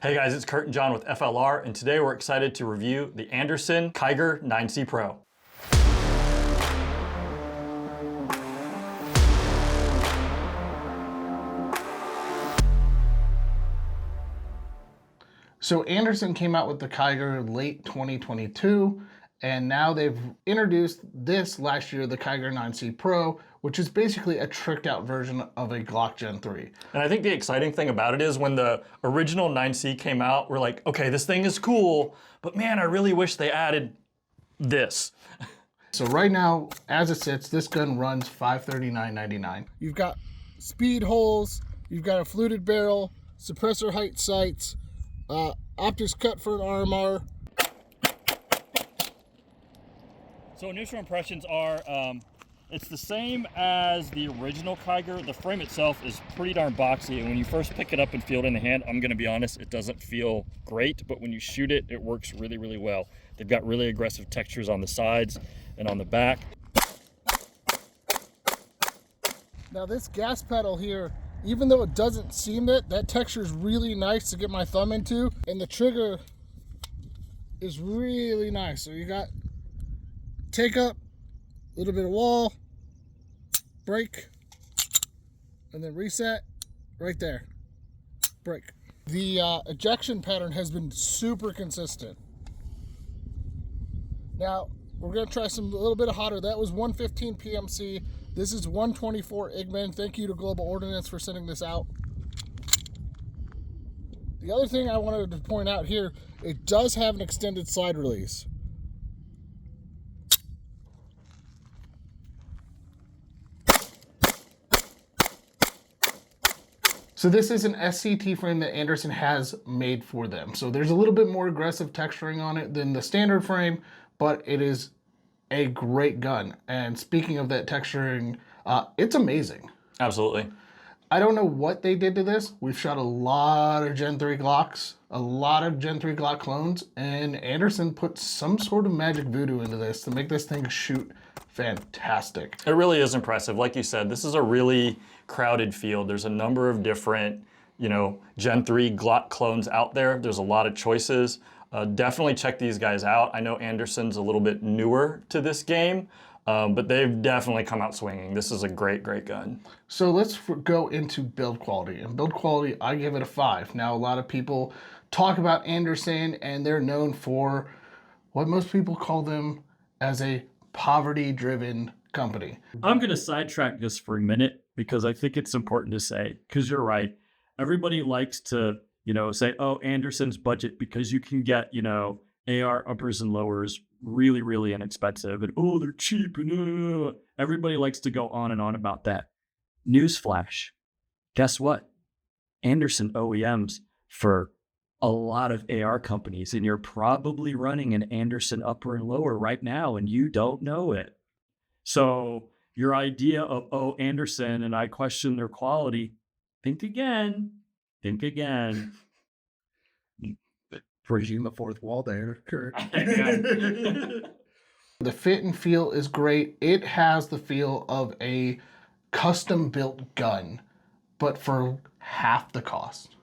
Hey guys, it's Curt and John with FLR, and today we're excited to review the Anderson Kiger 9C Pro. So Anderson came out with the Kiger late 2022, and now they've introduced this last year, the Kiger 9C Pro, which is basically a tricked out version of a Glock Gen 3. And I think the exciting thing about it is when the original 9C came out, we're like, okay, this thing is cool, but man, I really wish they added this. So right now, as it sits, this gun runs $539.99. You've got speed holes, you've got a fluted barrel, suppressor height sights, optics cut for an RMR. So initial impressions are, it's the same as the original Kiger. The frame itself is pretty darn boxy, and when you first pick it up and feel it in the hand, I'm gonna be honest, it doesn't feel great, but when you shoot it, it works really, really well. They've got really aggressive textures on the sides and on the back. Now this gas pedal here, even though it doesn't seem it, that texture is really nice to get my thumb into, and the trigger is really nice. So you got take up, a little bit of wall, break, and then reset right there, break. The ejection pattern has been super consistent. Now we're gonna try a little bit of hotter. That was 115 PMC. This is 124 Igman. Thank you to Global Ordnance for sending this out. The other thing I wanted to point out here, it does have an extended slide release. So this is an SCT frame that Anderson has made for them. So there's a little bit more aggressive texturing on it than the standard frame, but it is a great gun. And speaking of that texturing, it's amazing. Absolutely. I don't know what they did to this. We've shot a lot of Gen 3 Glocks, a lot of Gen 3 Glock clones, and Anderson put some sort of magic voodoo into this to make this thing shoot fantastic. It really is impressive. Like you said, this is a really crowded field. There's a number of different, Gen 3 Glock clones out there. There's a lot of choices. Definitely check these guys out. I know Anderson's a little bit newer to this game, but they've definitely come out swinging. This is a great, great gun. So let's go into build quality. And build quality, I give it a 5. Now, a lot of people talk about Anderson, and they're known for what most people call them as a poverty-driven company. I'm going to sidetrack this for a minute because I think it's important to say, because you're right. Everybody likes to say, oh, Anderson's budget, because you can get, AR uppers and lowers really, really inexpensive. And, oh, they're cheap. And everybody likes to go on and on about that. Newsflash. Guess what? Anderson OEMs for a lot of AR companies, and you're probably running an Anderson upper and lower right now, and you don't know it. So your idea of, oh, Anderson, and I question their quality, think again. Think again. Breaking the fourth wall there, Curt. The fit and feel is great. It has the feel of a custom-built gun, but for half the cost.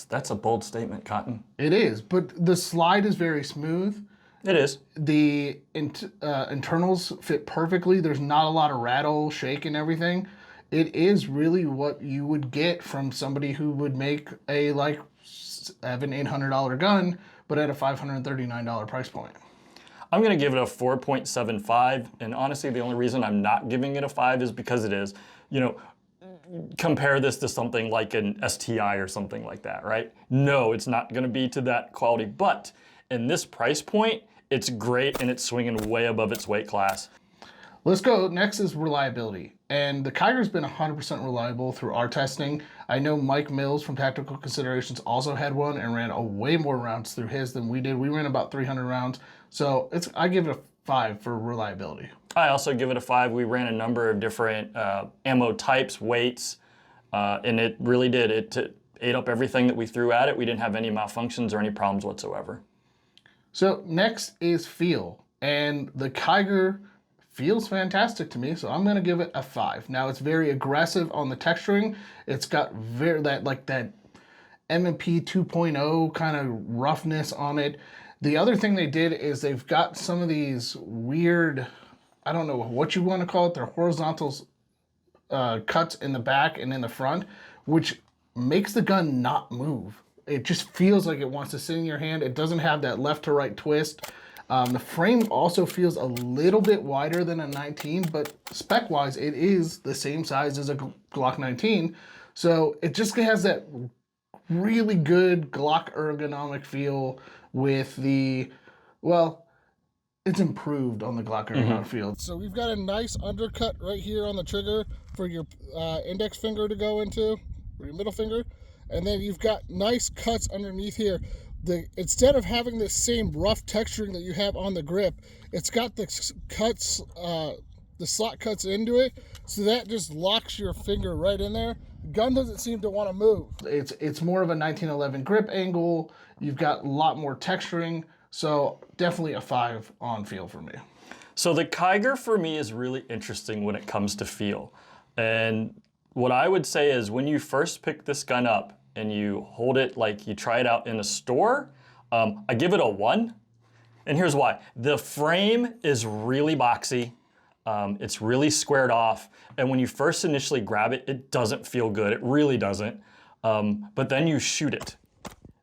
That's a bold statement, Cotton. It is, but the slide is very smooth. It is. The internals fit perfectly. There's not a lot of rattle, shake, and everything. It is really what you would get from somebody who would make a $700-800 gun, but at a $539 price point. I'm gonna give it a 4.75, and honestly, the only reason I'm not giving it a 5 is because it is, compare this to something like an STI or something like that, right? No, it's not gonna be to that quality, but in this price point, it's great and it's swinging way above its weight class. Let's go. Next is reliability. And the Kiger's been 100% reliable through our testing. I know Mike Mills from Tactical Considerations also had one and ran way more rounds through his than we did. We ran about 300 rounds. So I give it a 5 for reliability. I also give it a 5. We ran a number of different ammo types, weights, and it really did. It ate up everything that we threw at it. We didn't have any malfunctions or any problems whatsoever. So next is feel. And the Kiger feels fantastic to me, so I'm gonna give it a 5. Now it's very aggressive on the texturing. It's got that M&P 2.0 kind of roughness on it. The other thing they did is they've got some of these weird, I don't know what you want to call it, they're horizontal cuts in the back and in the front, which makes the gun not move. It just feels like it wants to sit in your hand. It doesn't have that left to right twist. The frame also feels a little bit wider than a 19, but spec-wise, it is the same size as a Glock 19. So it just has that really good Glock ergonomic feel with the, well, it's improved on the Glock ergonomic feel. So we've got a nice undercut right here on the trigger for your index finger to go into, or your middle finger. And then you've got nice cuts underneath here. Instead of having the same rough texturing that you have on the grip, it's got the cuts, the slot cuts into it, so that just locks your finger right in there. The gun doesn't seem to want to move. It's more of a 1911 grip angle. You've got a lot more texturing, so definitely a 5 on feel for me. So the Kiger for me is really interesting when it comes to feel. And what I would say is when you first pick this gun up and you hold it like you try it out in a store, I give it a 1. And here's why. The frame is really boxy. It's really squared off. And when you first initially grab it, it doesn't feel good. It really doesn't. But then you shoot it.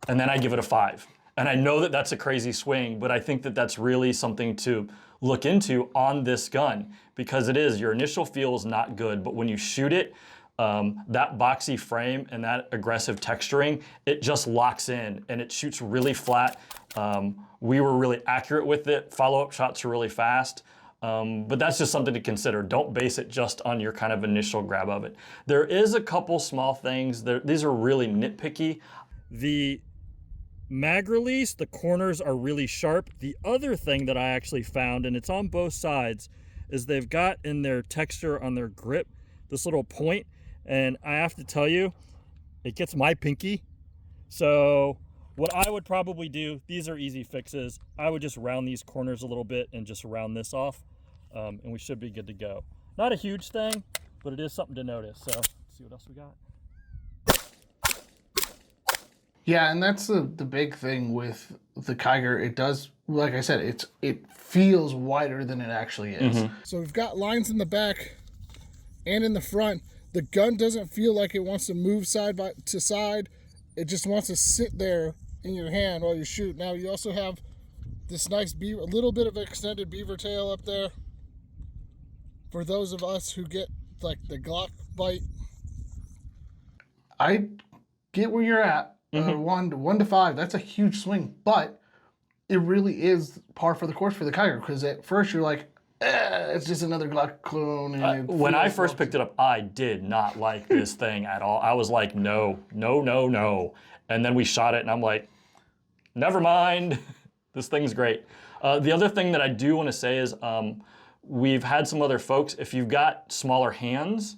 And then I give it a 5. And I know that that's a crazy swing, but I think that that's really something to look into on this gun, because it is, your initial feel is not good, but when you shoot it, that boxy frame and that aggressive texturing, it just locks in and it shoots really flat. We were really accurate with it. Follow-up shots are really fast. But that's just something to consider. Don't base it just on your kind of initial grab of it. There is a couple small things. These are really nitpicky. The mag release, the corners are really sharp. The other thing that I actually found, and it's on both sides, is they've got in their texture on their grip this little point, and I have to tell you, it gets my pinky. So what I would probably do, these are easy fixes, I would just round these corners a little bit and just round this off, and we should be good to go. Not a huge thing, but it is something to notice. So let's see what else we got. Yeah, and that's the big thing with the Kiger. It does, like I said, it feels wider than it actually is. So we've got lines in the back and in the front. The gun doesn't feel like it wants to move side to side. It just wants to sit there in your hand while you shoot. Now you also have this nice beaver, a little bit of extended beaver tail up there for those of us who get like the Glock bite. I get where you're at. 1 to 5, that's a huge swing, but it really is par for the course for the Kiger, because at first you're like, it's just another Glock clone. And when I first picked it up, I did not like this thing at all. I was like, no, no, no, no. And then we shot it and I'm like, never mind, this thing's great. The other thing that I do want to say is we've had some other folks, if you've got smaller hands,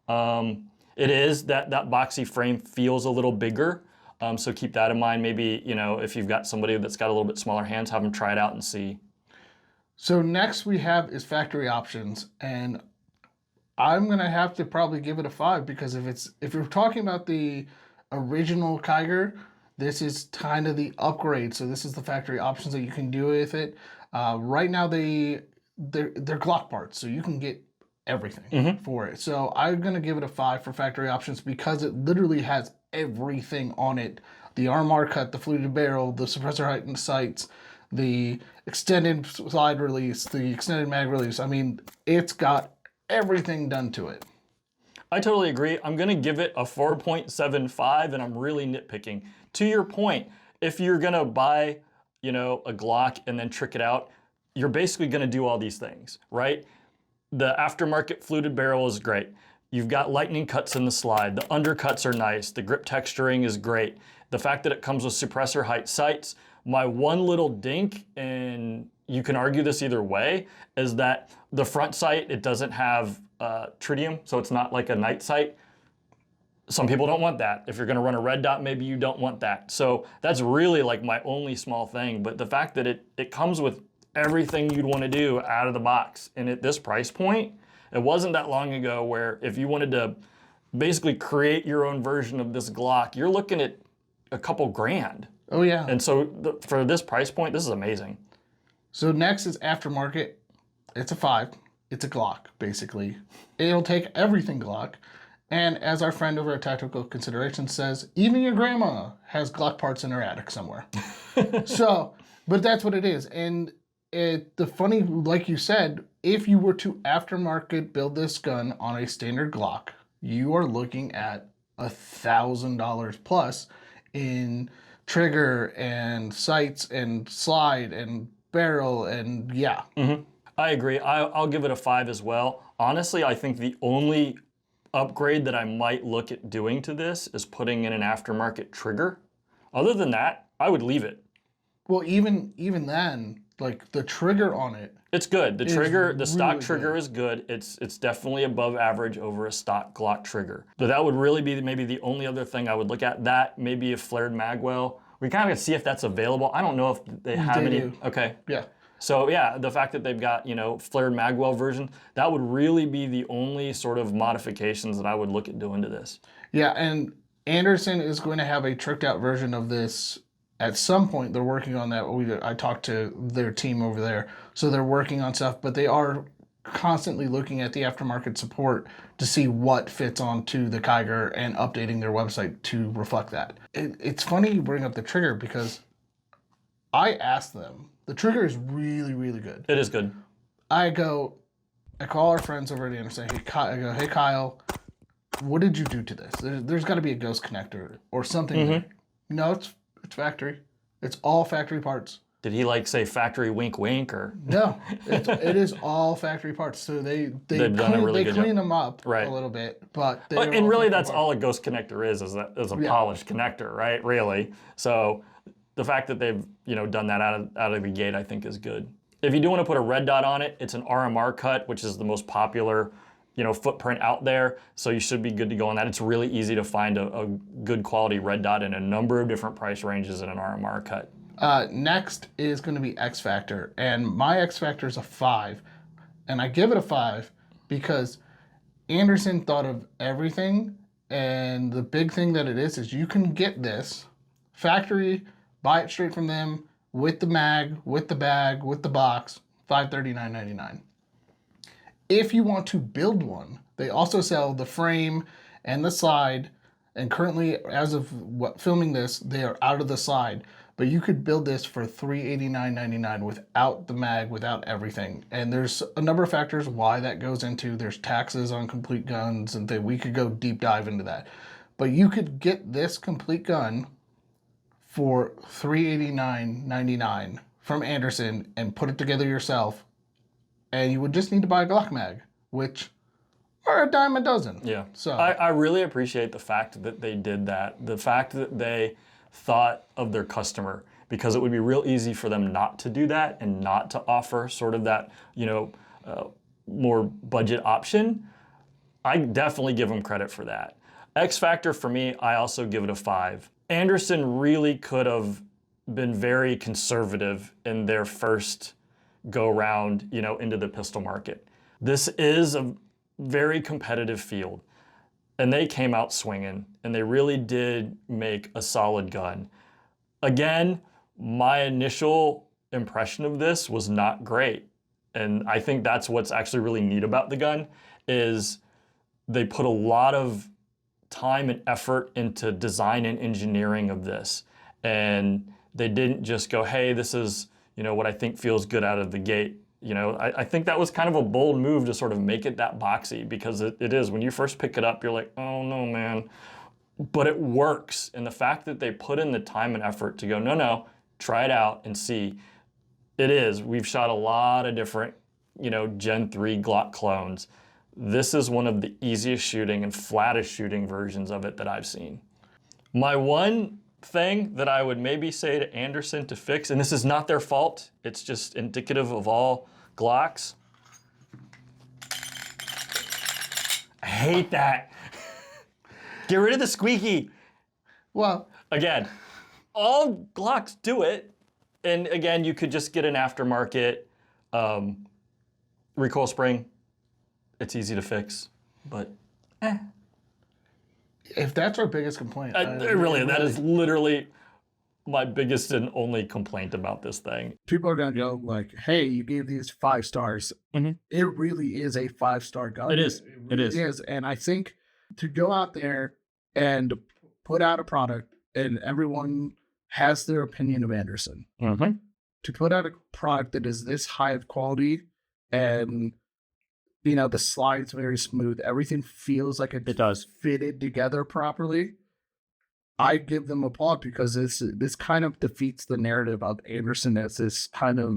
it is that boxy frame feels a little bigger. So keep that in mind. Maybe, you know, if you've got somebody that's got a little bit smaller hands, have them try it out and see. So next we have is factory options, and I'm gonna have to probably give it a 5, because if you're talking about the original Kiger, this is kind of the upgrade. So this is the factory options that you can do with it. Right now they're Glock parts, so you can get everything for it. So I'm gonna give it a 5 for factory options, because it literally has everything on it. The RMR cut, the fluted barrel, the suppressor height and sights, the extended slide release, the extended mag release. I mean, it's got everything done to it. I totally agree. I'm gonna give it a 4.75, and I'm really nitpicking. To your point, if you're gonna buy, you know, a Glock and then trick it out, you're basically gonna do all these things, right? The aftermarket fluted barrel is great. You've got lightning cuts in the slide. The undercuts are nice. The grip texturing is great. The fact that it comes with suppressor height sights. My one little dink, and you can argue this either way, is that the front sight, it doesn't have tritium, so it's not like a night sight. Some people don't want that. If you're gonna run a red dot, maybe you don't want that. So that's really like my only small thing, but the fact that it comes with everything you'd wanna do out of the box, and at this price point, it wasn't that long ago where if you wanted to basically create your own version of this Glock, you're looking at a couple grand. Oh yeah. And so for this price point, this is amazing. So next is aftermarket. It's a 5. It's a Glock, basically. It'll take everything Glock. And as our friend over at Tactical Considerations says, even your grandma has Glock parts in her attic somewhere. So, but that's what it is. And the funny, like you said, if you were to aftermarket build this gun on a standard Glock, you are looking at $1,000 plus in trigger and sights and slide and barrel and yeah. Mm-hmm. I agree. I'll give it a 5 as well. Honestly, I think the only upgrade that I might look at doing to this is putting in an aftermarket trigger. Other than that, I would leave it. Well, even then, like the trigger on it. It's good. The trigger, the stock really trigger is good. It's definitely above average over a stock Glock trigger. But that would really be maybe the only other thing I would look at. That, maybe a flared magwell. We kind of see if that's available. I don't know if they have any. Do. Okay. Yeah. So yeah, the fact that they've got, flared magwell version, that would really be the only sort of modifications that I would look at doing to this. Yeah, and Anderson is going to have a tricked out version of this at some point. They're working on that. I talked to their team over there. So they're working on stuff, but they are constantly looking at the aftermarket support to see what fits onto the Kiger and updating their website to reflect that. It's funny you bring up the trigger because I asked them. The trigger is really, really good. It is good. I call our friends over at Anderson. Hey, Kyle, what did you do to this? There's got to be a ghost connector or something. Mm-hmm. No, it's factory. It's all factory parts. Did he say factory wink wink or? No, it is all factory parts. So they They've done a really good clean job. them up Right. a little bit, but And really, that's all a ghost connector is a Yeah. polished connector, right? Really. So the fact that they've done that out of the gate, I think, is good. If you do want to put a red dot on it, it's an RMR cut, which is the most popular footprint out there. So you should be good to go on that. It's really easy to find a good quality red dot in a number of different price ranges in an RMR cut. Next is going to be X Factor, and my X Factor is a 5, and I give it a 5 because Anderson thought of everything, and the big thing that it is you can get this factory, buy it straight from them with the mag, with the bag, with the box, $539.99. If you want to build one, they also sell the frame and the slide, and currently, as of filming this, they are out of the slide. But you could build this for $389.99 without the mag, without everything. And there's a number of factors why that goes into. There's taxes on complete guns, and we could go deep dive into that. But you could get this complete gun for $389.99 from Anderson and put it together yourself. And you would just need to buy a Glock mag, which are a dime a dozen. Yeah. So I really appreciate the fact that they did that. The fact that they thought of their customer, because it would be real easy for them not to do that and not to offer sort of that, more budget option. I definitely give them credit for that. X Factor for me, I also give it a 5. Anderson really could have been very conservative in their first go round, into the pistol market. This is a very competitive field. And they came out swinging, and they really did make a solid gun. Again, my initial impression of this was not great. And I think that's what's actually really neat about the gun is they put a lot of time and effort into design and engineering of this. And they didn't just go, hey, this is, what I think feels good out of the gate. I think that was kind of a bold move to sort of make it that boxy, because it is. When you first pick it up, you're like, oh no, man. But it works. And the fact that they put in the time and effort to go, no, try it out and see. It is. We've shot a lot of different, Gen 3 Glock clones. This is one of the easiest shooting and flattest shooting versions of it that I've seen. My one thing that I would maybe say to Anderson to fix, and this is not their fault, it's just indicative of all Glocks. I hate that. Get rid of the squeaky. well, Again, all Glocks do it. And again, you could just get an aftermarket recoil spring. It's easy to fix, but If that's our biggest complaint, Really, that is literally my biggest and only complaint about this thing. People are gonna go like, "Hey, you gave these 5 stars." Mhm. It really is a 5-star gun. It is. It really is. and I think to go out there and put out a product, and everyone has their opinion of Anderson. Mhm. To put out a product that is this high of quality, and you know the slide's very smooth, everything feels like It does. fitted together properly. I give them applause because this kind of defeats the narrative of Anderson as this kind of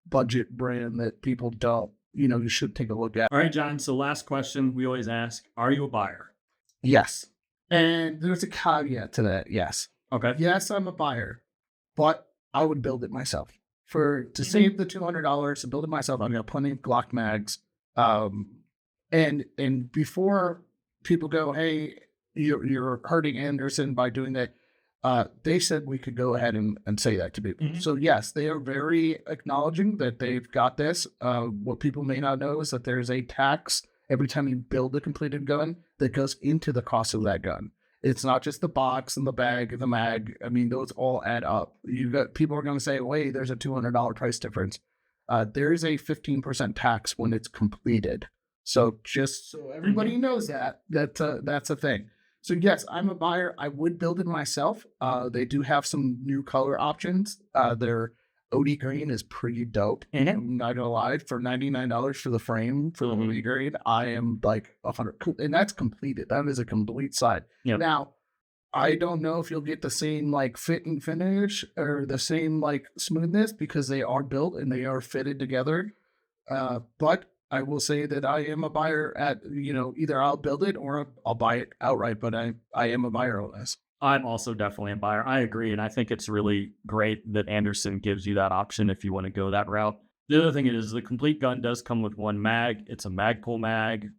budget brand that people don't, you should take a look at. All right, John. So last question we always ask, are you a buyer? Yes. And there's a caveat to that. Yes. Okay. Yes, I'm a buyer, but I would build it myself. To save the $200 to build it myself, I've got plenty of Glock mags. And before people go, hey, you're hurting Anderson by doing that, they said we could go ahead and say that to people. Mhm. So yes, they are very acknowledging that they've got this. What people may not know is that there's a tax every time you build a completed gun that goes into the cost of that gun. It's not just the box and the bag and the mag. I mean, those all add up. You got people are going to say, wait, there's a $200 price difference. There is a 15% tax when it's completed. So just so everybody knows that's a thing. So yes, I'm a buyer. I would build it myself. They do have some new color options. Their OD green is pretty dope. Mhm. I'm not gonna lie. For $99 for the frame for the OD green, I am like 100, and that's completed. That is a complete side. Yep. Now, I don't know if you'll get the same like fit and finish or the same like smoothness because they are built and they are fitted together. But I will say that I am a buyer at, either I'll build it or I'll buy it outright, but I am a buyer on this. I'm also definitely a buyer. I agree. And I think it's really great that Anderson gives you that option if you want to go that route. The other thing is the complete gun does come with one mag. It's a Magpul mag.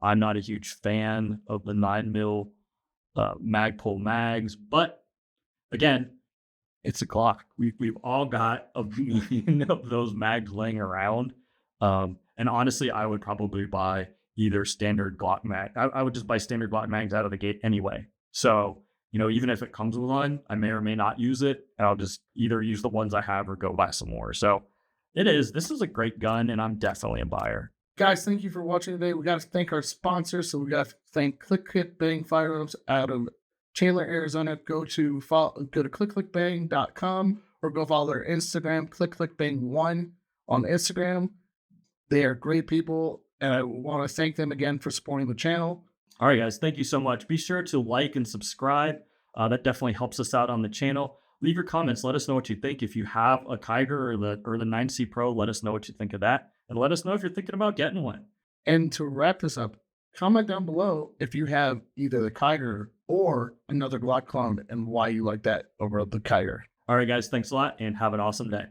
I'm not a huge fan of the 9mm Magpul mags, but again, it's a Glock. We've all got a million of those mags laying around. And honestly, I would probably buy either standard Glock mag. I would just buy standard Glock mags out of the gate anyway. So, even if it comes with one, I may or may not use it. And I'll just either use the ones I have or go buy some more. So this is a great gun, and I'm definitely a buyer. Guys, thank you for watching today. We got to thank our sponsors. So we got to thank Click Click Bang Firearms out of Chandler, Arizona. Go to clickclickbang.com or go follow their Instagram, clickclickbang1 on Instagram. They are great people, and I want to thank them again for supporting the channel. All right, guys, thank you so much. Be sure to like and subscribe. That definitely helps us out on the channel. Leave your comments. Let us know what you think. If you have a Kiger or the 9C Pro, let us know what you think of that. And let us know if you're thinking about getting one. And to wrap this up, comment down below if you have either the Kiger or another Glock clone and why you like that over the Kiger. All right, guys, thanks a lot and have an awesome day.